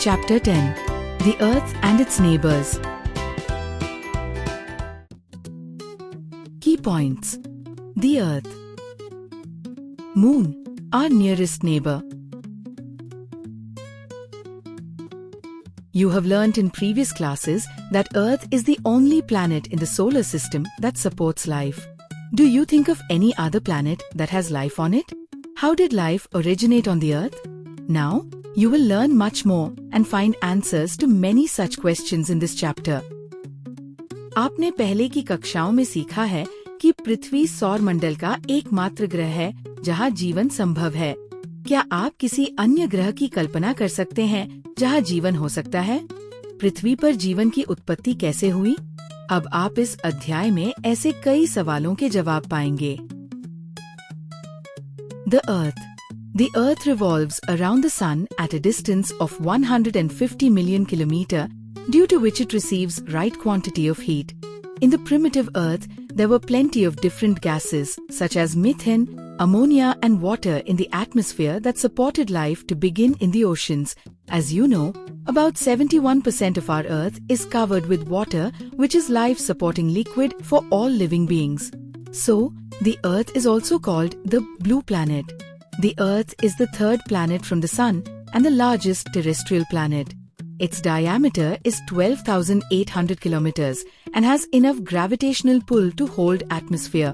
Chapter 10. The Earth and its Neighbors. Key points. The Earth. Moon, our nearest neighbor. You have learnt in previous classes that Earth is the only planet in the solar system that supports life. Do you think of any other planet that has life on it? How did life originate on the Earth? Now, you will learn much more and find answers to many such questions in this chapter. आपने पहले की कक्षाओं में सीखा है कि पृथ्वी सौर मंडल का एकमात्र ग्रह है जहां जीवन संभव है। क्या आप किसी अन्य ग्रह की कल्पना कर सकते हैं जहां जीवन हो सकता है? पृथ्वी पर जीवन की उत्पत्ति कैसे हुई? अब आप इस अध्याय में ऐसे कई सवालों के जवाब पाएंगे। The Earth. The Earth revolves around the Sun at a distance of 150 million kilometers, due to which it receives right quantity of heat. In the primitive Earth, there were plenty of different gases, such as methane, ammonia and water in the atmosphere that supported life to begin in the oceans. As you know, about 71% of our Earth is covered with water, which is life-supporting liquid for all living beings. So, the Earth is also called the blue planet. The Earth is the third planet from the Sun and the largest terrestrial planet. Its diameter is 12,800 kilometers and has enough gravitational pull to hold atmosphere.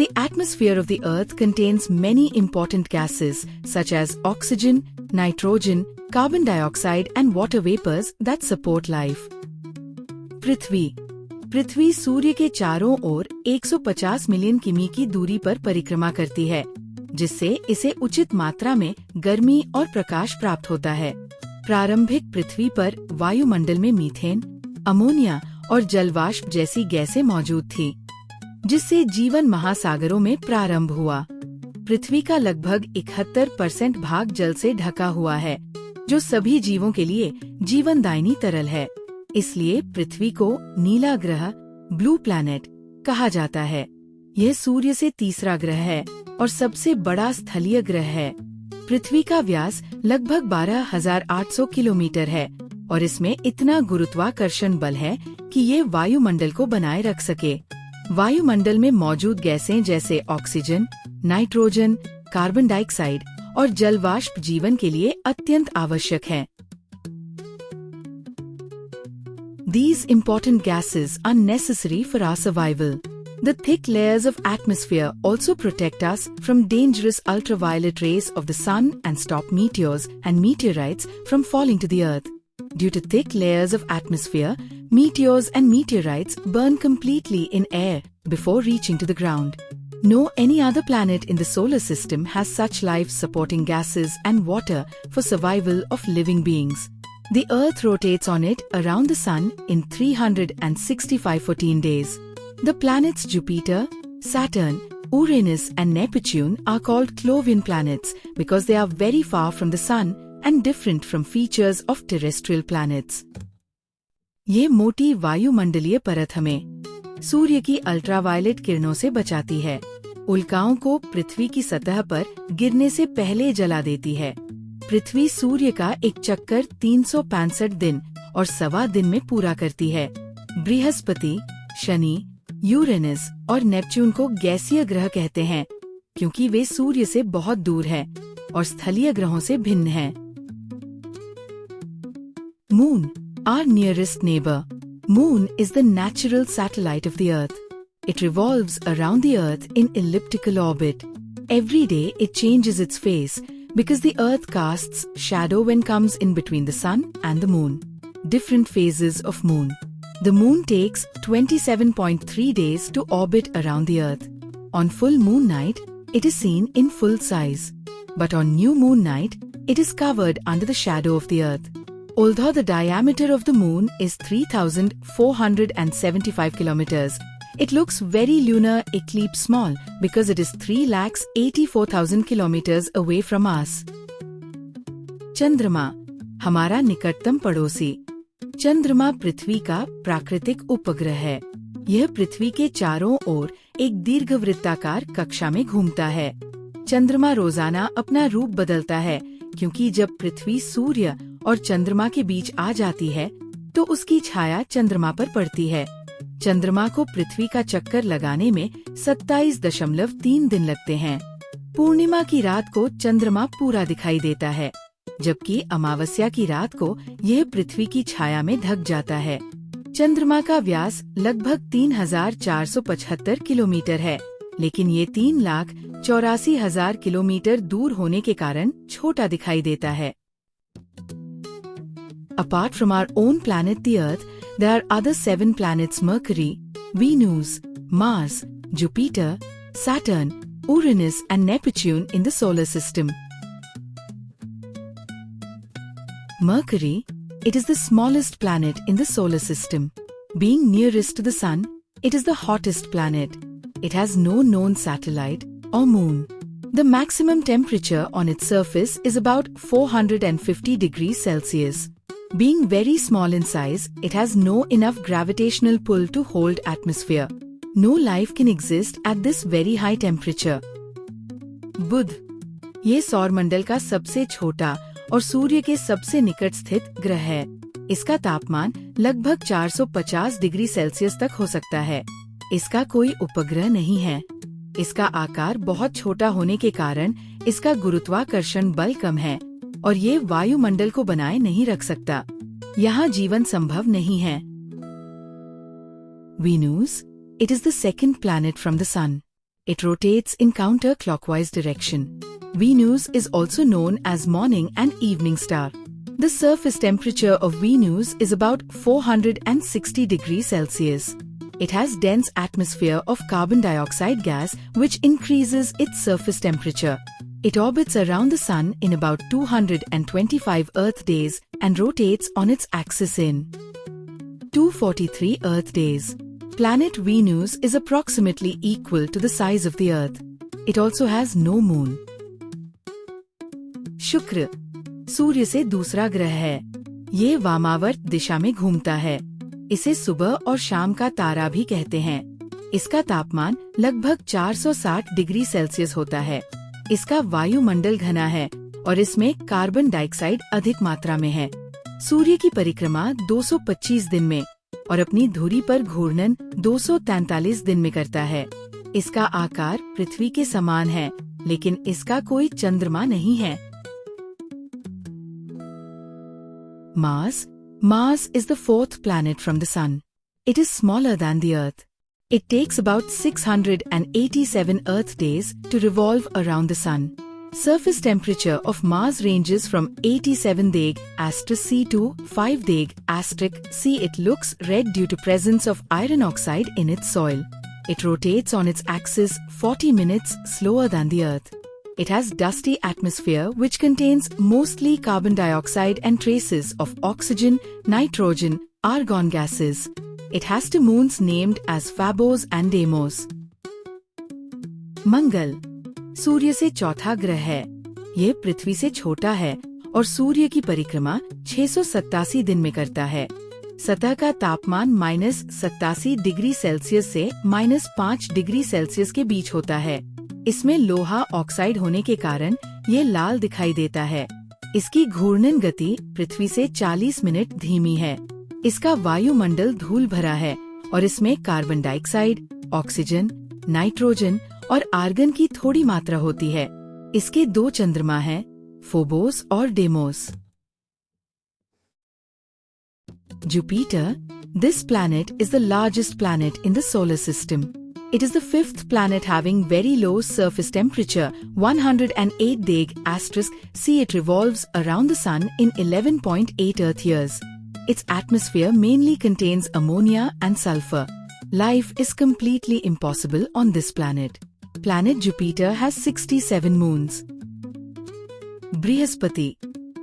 The atmosphere of the Earth contains many important gases such as oxygen, nitrogen, carbon dioxide and water vapors that support life. पृथ्वी सूर्य के चारों ओर 150 million किमी की दूरी पर परिक्रमा करती है, जिससे इसे उचित मात्रा में गर्मी और प्रकाश प्राप्त होता है। प्रारंभिक पृथ्वी पर वायुमंडल में मीथेन, अमोनिया और जलवाष्प जैसी गैसें मौजूद थी, जिससे जीवन महासागरों में प्रारंभ हुआ। पृथ्वी का लगभग 71% भाग जल से ढका हुआ है, जो सभी जीवों के लिए जीवनदायिनी तरल है। इसलिए पृथ्वी को नीला ग्रह, ब्लू प्लैनेट कहा जाता है। यह सूर्य से तीसरा ग्रह है और सबसे बड़ा स्थलीय ग्रह है। पृथ्वी का व्यास लगभग 12,800 किलोमीटर है और इसमें इतना गुरुत्वाकर्षण बल है कि ये वायुमंडल को बनाए रख सके। वायुमंडल में मौजूद गैसें जैसे ऑक्सीजन, नाइट्रोजन, कार्बन डाइऑक्साइड और जलवाष्प जीवन के लिए अत्यंत आवश्यक हैं। These important gases are necessary for our survival. The thick layers of atmosphere also protect us from dangerous ultraviolet rays of the sun and stop meteors and meteorites from falling to the earth. Due to thick layers of atmosphere, meteors and meteorites burn completely in air before reaching to the ground. No any other planet in the solar system has such life-supporting gases and water for survival of living beings. The Earth rotates on it around the Sun in 365 days. The planets Jupiter, Saturn, Uranus and Neptune are called Clovian planets because they are very far from the Sun and different from features of terrestrial planets. ये मोटी वायुमंडलीय परत हमें सूर्य की ultraviolet किरणों से बचाती है। उल्काओं को पृथ्वी की सतह पर गिरने से पहले जला देती है। पृथ्वी सूर्य का एक चक्कर 365 दिन और सवा दिन में पूरा करती है। बृहस्पति, शनि, यूरेनस और नेपच्यून को गैसीय ग्रह कहते हैं क्योंकि वे सूर्य से बहुत दूर हैं और स्थलीय ग्रहों से भिन्न हैं। Moon, our nearest neighbor. Moon is the natural satellite of the Earth. It revolves around the Earth in elliptical orbit. Every day it changes its phase because the Earth casts shadow when comes in between the Sun and the Moon. Different phases of Moon. The Moon takes 27.3 days to orbit around the Earth. On full moon night, it is seen in full size. But on new moon night, it is covered under the shadow of the Earth. Although the diameter of the Moon is 3,475 kilometers, it looks very lunar eclipse small because it is 3,84,000 kilometers away from us. चंद्रमा, हमारा निकटतम पड़ोसी। चंद्रमा पृथ्वी का प्राकृतिक उपग्रह है। यह पृथ्वी के चारों ओर एक दीर्घवृत्ताकार कक्षा में घूमता है। चंद्रमा रोजाना अपना रूप बदलता है क्योंकि जब पृथ्वी सूर्य और चंद्रमा के बीच आ जाती है तो उसकी छाया चंद्रमा पर पड़ती है। चंद्रमा को पृथ्वी का चक्कर लगाने में 27.3 दिन लगते हैं। पूर्णिमा की रात को चंद्रमा पूरा दिखाई देता है, जबकि अमावस्या की रात को यह पृथ्वी की छाया में ढक जाता है। चंद्रमा का व्यास लगभग 3,475 किलोमीटर है, लेकिन ये 3,84,000 किलोमीटर दूर होने के कारण छोटा दिखाई देता है। Apart from our own planet the Earth, there are other 7 planets: Mercury, Venus, Mars, Jupiter, Saturn, Uranus and Neptune in the solar system. Mercury, it is the smallest planet in the solar system. Being nearest to the Sun, it is the hottest planet. It has no known satellite or moon. The maximum temperature on its surface is about 450 degrees Celsius. Being very small in size, it has no enough gravitational pull to hold atmosphere. No life can exist at this very high temperature. बुध, ये सौरमंडल का सबसे छोटा और सूर्य के सबसे निकट स्थित ग्रह है। इसका तापमान लगभग 450 डिग्री सेल्सियस तक हो सकता है। इसका कोई उपग्रह नहीं है। इसका आकार बहुत छोटा होने के कारण इसका गुरुत्वाकर्षण बल कम है और ये वायुमंडल को बनाए नहीं रख सकता। यहाँ जीवन संभव नहीं है। Venus, it is the second planet from the Sun. It rotates in counter-clockwise direction. Venus is also known as morning and evening star. The surface temperature of Venus is about 460 degrees Celsius. It has dense atmosphere of carbon dioxide gas which increases its surface temperature. It orbits around the Sun in about 225 Earth days and rotates on its axis in 243 Earth days. Planet Venus is approximately equal to the size of the Earth. It also has no moon. शुक्र, सूर्य से दूसरा ग्रह है। ये वामावर्त दिशा में घूमता है। इसे सुबह और शाम का तारा भी कहते हैं। इसका तापमान लगभग 460 डिग्री सेल्सियस होता है। इसका वायुमंडल घना है और इसमें कार्बन डाइऑक्साइड अधिक मात्रा में है। सूर्य की परिक्रमा 225 दिन में और अपनी धुरी पर घूर्णन 243 दिन में करता है। इसका आकार पृथ्वी के समान है, लेकिन इसका कोई चंद्रमा नहीं है। Mars is the fourth planet from the Sun. It is smaller than the Earth. It takes about 687 Earth days to revolve around the Sun. Surface temperature of Mars ranges from 87 deg *C to 5 deg *C. It looks red due to presence of iron oxide in its soil. It rotates on its axis 40 minutes slower than the Earth. It has dusty atmosphere which contains mostly carbon dioxide and traces of oxygen, nitrogen, argon gases. It has two moons named as Phobos and Deimos. मंगल, सूर्य से चौथा ग्रह है। ये पृथ्वी से छोटा है और सूर्य की परिक्रमा 687 दिन में करता है। सतह का तापमान -87 डिग्री सेल्सियस से -5 डिग्री सेल्सियस के बीच होता है। इसमें लोहा ऑक्साइड होने के कारण ये लाल दिखाई देता है। इसकी घूर्णन गति पृथ्वी से 40 मिनट धीमी है। इसका वायुमंडल धूल भरा है और इसमें कार्बन डाइऑक्साइड, ऑक्सीजन, नाइट्रोजन और आर्गन की थोड़ी मात्रा होती है। इसके 2 चंद्रमा हैं, फोबोस और demos. Jupiter, this planet is the largest planet in the solar system. It is the 5th planet having very low surface temperature, 108 deg *C. It revolves around the Sun in 11.8 Earth years. Its atmosphere mainly contains ammonia and sulfur. Life is completely impossible on this planet. Planet Jupiter has 67 moons. Brihaspati,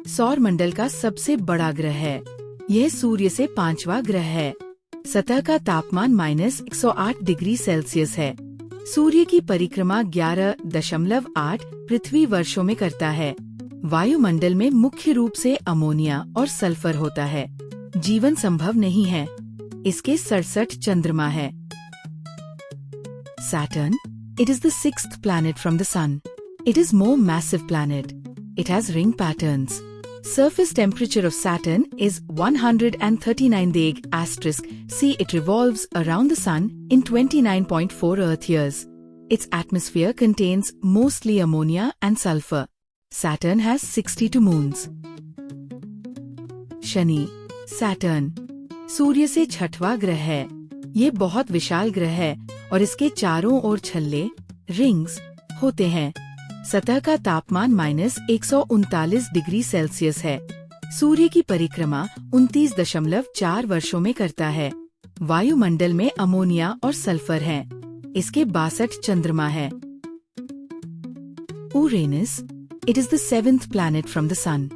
सौरमंडल का सबसे बड़ा ग्रह है। यह सूर्य से 5वां ग्रह है। सतह का तापमान -108 डिग्री सेल्सियस है। सूर्य की परिक्रमा 11.8 पृथ्वी वर्षों में करता है। वायुमंडल में मुख्य रूप से अमोनिया और सल्फर होता है। जीवन संभव नहीं है। इसके 67 चंद्रमा है। Saturn, it is the 6th planet from the Sun. It is more massive planet. It has ring patterns. Surface temperature of Saturn is 139 deg *c. It revolves around the Sun in 29.4 Earth years. Its atmosphere contains mostly ammonia and sulfur. Saturn has 62 moons. Shani, Saturn, सूर्य से छठवां ग्रह है। ये बहुत विशाल ग्रह है और इसके चारों ओर छल्ले रिंग्स होते हैं। सतह का तापमान -139 डिग्री सेल्सियस है। सूर्य की परिक्रमा 29.4 वर्षों में करता है। वायुमंडल में अमोनिया और सल्फर हैं। इसके 62 चंद्रमा है। Uranus, it is the 7th planet from the Sun.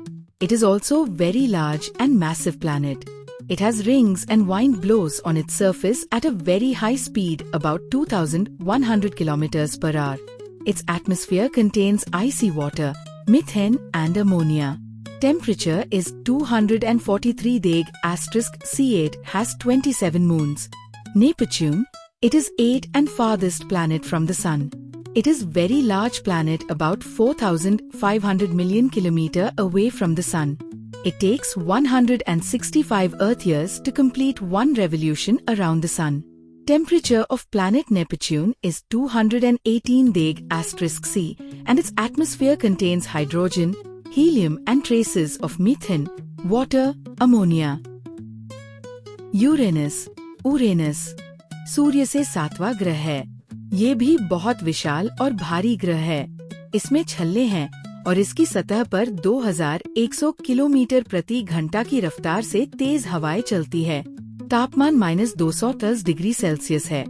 It is also very large and massive planet. It has rings and wind blows on its surface at a very high speed, about 2,100 kilometers per hour. Its atmosphere contains icy water, methane and ammonia. Temperature is 243 deg *C8, has 27 moons. Neptune, it is 8th and farthest planet from the Sun. It is very large planet, about 4,500 million kilometer away from the Sun. It takes 165 Earth years to complete one revolution around the Sun. Temperature of planet Neptune is 218 deg *C, and its atmosphere contains hydrogen, helium and traces of methane, water, ammonia. Uranus, सूर्य से 7वां ग्रह है। ये भी बहुत विशाल और भारी ग्रह है। इसमें छल्ले हैं और इसकी सतह पर 2100 किलोमीटर प्रति घंटा की रफ्तार से तेज हवाएं चलती है। तापमान -210 डिग्री सेल्सियस है।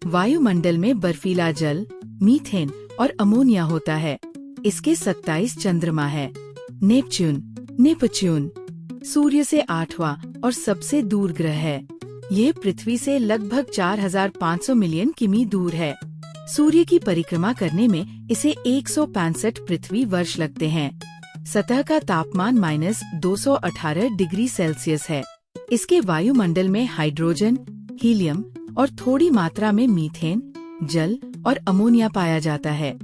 वायुमंडल में बर्फीला जल, मीथेन और अमोनिया होता है। इसके 27 चंद्रमा है। नेपच्यून, सूर्य से 8वां और सबसे दूर ग्रह है। ये पृथ्वी से लगभग 4,500 मिलियन किमी दूर है। सूर्य की परिक्रमा करने में इसे 165 पृथ्वी वर्ष लगते हैं। सतह का तापमान -218 डिग्री सेल्सियस है। इसके वायुमंडल में हाइड्रोजन, हीलियम और थोड़ी मात्रा में मीथेन, जल और अमोनिया पाया जाता है।